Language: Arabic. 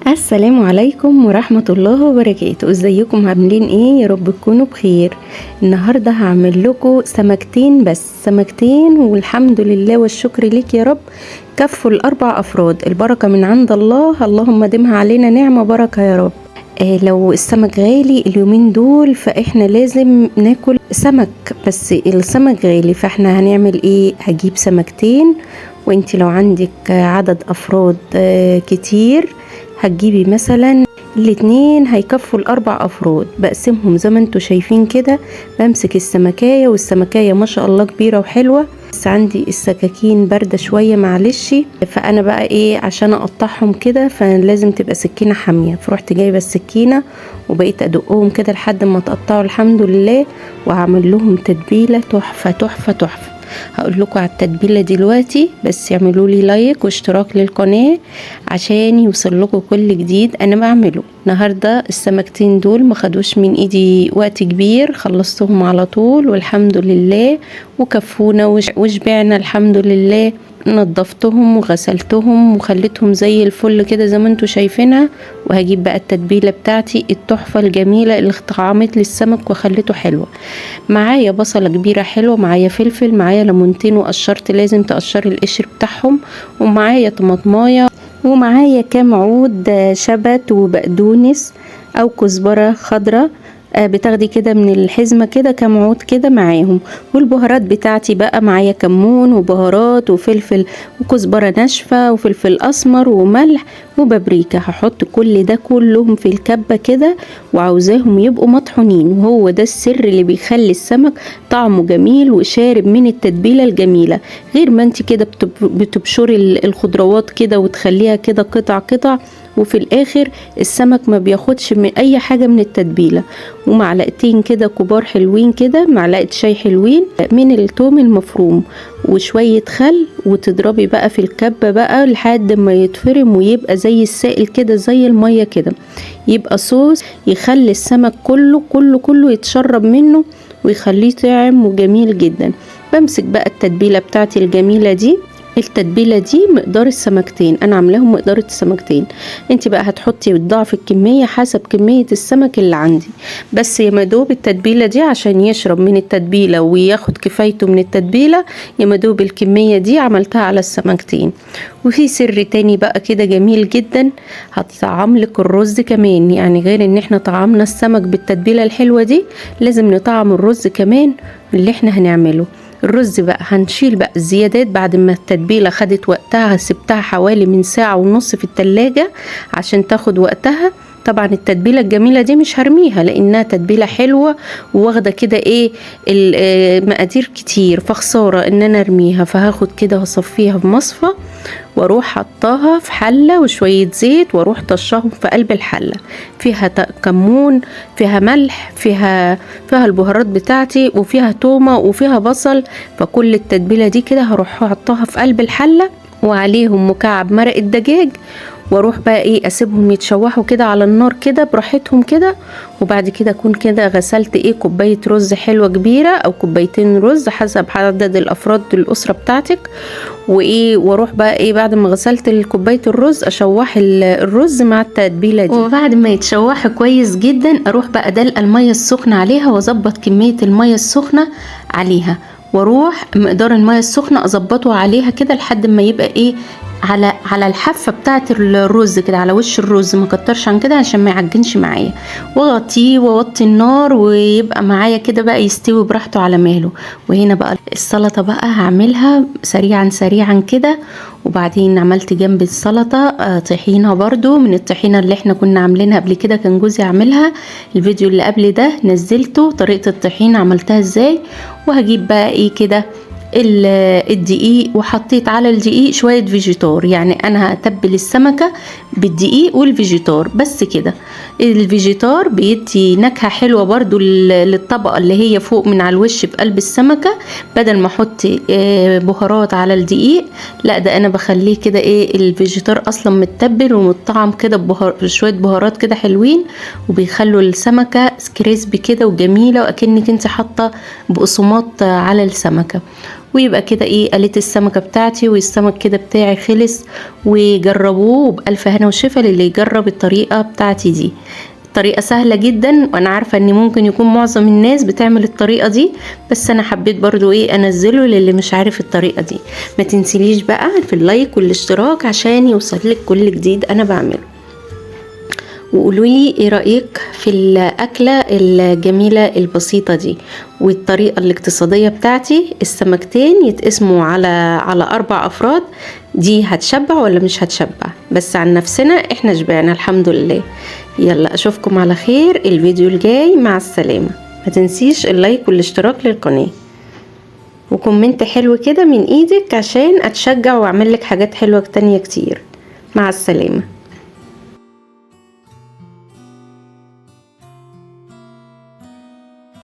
السلام عليكم ورحمة الله وبركاته. ازيكم عاملين ايه؟ يا رب تكونوا بخير. النهاردة هعمل لكم سمكتين، بس سمكتين والحمد لله والشكر ليك يا رب. كفوا الاربع افراد، البركة من عند الله، اللهم دمها علينا نعمة بركة يا رب. لو السمك غالي اليومين دول فاحنا لازم ناكل سمك، بس السمك غالي فاحنا هنعمل ايه؟ هجيب سمكتين، وانتي لو عندك عدد افراد كتير هتجيبي مثلا الاتنين هيكفوا الاربع افراد. بقسمهم زي ما انتوا شايفين كده، بمسك السمكايه، والسمكايه ما شاء الله كبيره وحلوه، بس عندي السكاكين بارده شويه معلش، فانا بقى ايه عشان اقطعهم كده فلازم تبقى سكينه حاميه، فرحت جايبه السكينه وبقيت ادقهم كده لحد ما اتقطعوا الحمد لله، وهعمل لهم تتبيله تحفه تحفه تحفه. هقول لكم على التتبيله دلوقتي، بس يعملوا لي لايك واشتراك للقناه عشان يوصل لكم كل جديد انا بعمله. النهارده السمكتين دول ما خدوش من ايدي وقت كبير، خلصتهم على طول والحمد لله، وكفونا وشبعنا الحمد لله. نضفتهم وغسلتهم وخليتهم زي الفل كده زي ما انتوا شايفينها. وهجيب بقى التتبيله بتاعتي التحفه الجميله اللي طعمت للسمك وخليته حلوه. معايا بصله كبيره حلوه، معايا فلفل، معايا ليمونتين وقشرت، لازم تقشري القشر بتاعهم، ومعايا طماطمايه، ومعايا كام عود شبت وبقدونس او كزبره خضراء. بتاخدي كده من الحزمه كده كام عود كده معاهم. والبهارات بتاعتي بقى معايا كمون وبهارات وفلفل وكزبره ناشفه وفلفل اسمر وملح وبابريكا. هحط كل ده كلهم في الكبه كده، وعاوزاهم يبقوا مطحونين، وهو ده السر اللي بيخلي السمك طعمه جميل وشارب من التتبيله الجميله. غير ما انت كده بتبشري الخضروات كده وتخليها كده قطع قطع، وفي الاخر السمك ما بياخدش من اي حاجه من التتبيله. ومعلقتين كده كبار حلوين كده، معلقه شاي حلوين من الثوم المفروم، وشويه خل، وتضربي بقى في الكبه بقى لحد ما يتفرم ويبقى زي السائل كده زي الميه كده، يبقى صوص يخلي السمك كله كله كله يتشرب منه ويخليه طعم وجميل جدا. بمسك بقى التتبيله بتاعتي الجميله دي. التتبيله دي مقدار السمكتين، انا عاملاهم مقدار السمكتين، انت بقى هتحطي ضعف الكميه حسب كميه السمك اللي عندي. بس يا مدوب التتبيله دي عشان يشرب من التتبيله وياخد كفايته من التتبيله، يا مدوب الكميه دي عملتها على السمكتين. وفي سر تاني بقى كده جميل جدا، هتطعم لك الرز كمان، يعني غير ان احنا طعمنا السمك بالتتبيله الحلوه دي، لازم نطعم الرز كمان اللي احنا هنعمله. الرز بقى هنشيل بقى الزيادات بعد ما التتبيله خدت وقتها، سبتها حوالي من ساعه ونص في التلاجة عشان تاخد وقتها. طبعا التتبيله الجميله دي مش هرميها لانها تتبيله حلوه وواخده كده ايه المقادير كتير، فخساره ان انا ارميها، فهاخد كده واصفيها في مصفى، واروح حطاها في حله وشويه زيت، واروح طشاهم في قلب الحله. فيها كمون، فيها ملح، فيها البهارات بتاعتي، وفيها تومه، وفيها بصل. فكل التتبيله دي كده هروح احطها في قلب الحله، وعليهم مكعب مرق الدجاج، واروح بقى ايه اسيبهم يتشوحوا كده على النار كده براحتهم كده. وبعد كده اكون كده غسلت ايه كوبايه رز حلوه كبيره او كوبايتين رز حسب عدد الافراد الاسره بتاعتك، وايه واروح بقى ايه بعد ما غسلت كوبايه الرز اشوح الرز مع التتبيله دي. وبعد ما يتشوح كويس جدا اروح بقى دلق الميه السخنه عليها، واظبط كميه الميه السخنه عليها، واروح مقدار الميه السخنه اظبطه عليها كده لحد ما يبقى ايه على الحافه بتاعه الرز كده، على وش الرز، ما كترش عن كده عشان ما يعجنش معايا، واغطيه واوطي النار ويبقى معايا كده بقى يستوي براحته على مهله. وهنا بقى السلطه بقى هعملها سريعا سريعا كده. وبعدين عملت جنب السلطه طحينه برضو من الطحينه اللي احنا كنا عاملينها قبل كده، كان جوزي عاملها، الفيديو اللي قبل ده نزلته طريقه الطحينه عملتها ازاي. وهجيب بقى ايه كده الدقيق، وحطيت على الدقيق شوية فيجيتار، يعني انا هتبل السمكة بالدقيق والفيجيتار بس كده. الفيجيتار بيدي نكهة حلوة برضو للطبقة اللي هي فوق من على الوش في قلب السمكة، بدل ما احط بهارات على الدقيق، لا ده انا بخليه كده ايه الفيجيتار اصلا متبل ومتطعم كده بشوية بهارات كده حلوين، وبيخلوا السمكة كريسبي كده وجميلة، وأكنك انت حاطة بقسماط على السمكة. ويبقى كده ايه قليت السمكة بتاعتي، والسمك كده بتاعي خلص. وجربوه بألف هنا وشفا للي يجرب الطريقة بتاعتي دي. طريقة سهلة جدا، وانا عارفة ان ممكن يكون معظم الناس بتعمل الطريقة دي، بس انا حبيت برضو ايه انزله للي مش عارف الطريقة دي. ما تنسليش بقى في اللايك والاشتراك عشان يوصلك كل جديد انا بعمله. وقولولي ايه رأيك في الأكلة الجميلة البسيطة دي، والطريقة الاقتصادية بتاعتي. السمكتين يتقسموا على 4 أفراد، دي هتشبع ولا مش هتشبع؟ بس عن نفسنا احنا شبعنا الحمد لله. يلا اشوفكم على خير الفيديو الجاي، مع السلامة. ما تنسيش اللايك والاشتراك للقناة، وكومنت حلو كده من ايدك عشان اتشجع واعمل لك حاجات حلوة تانية كتير. مع السلامة.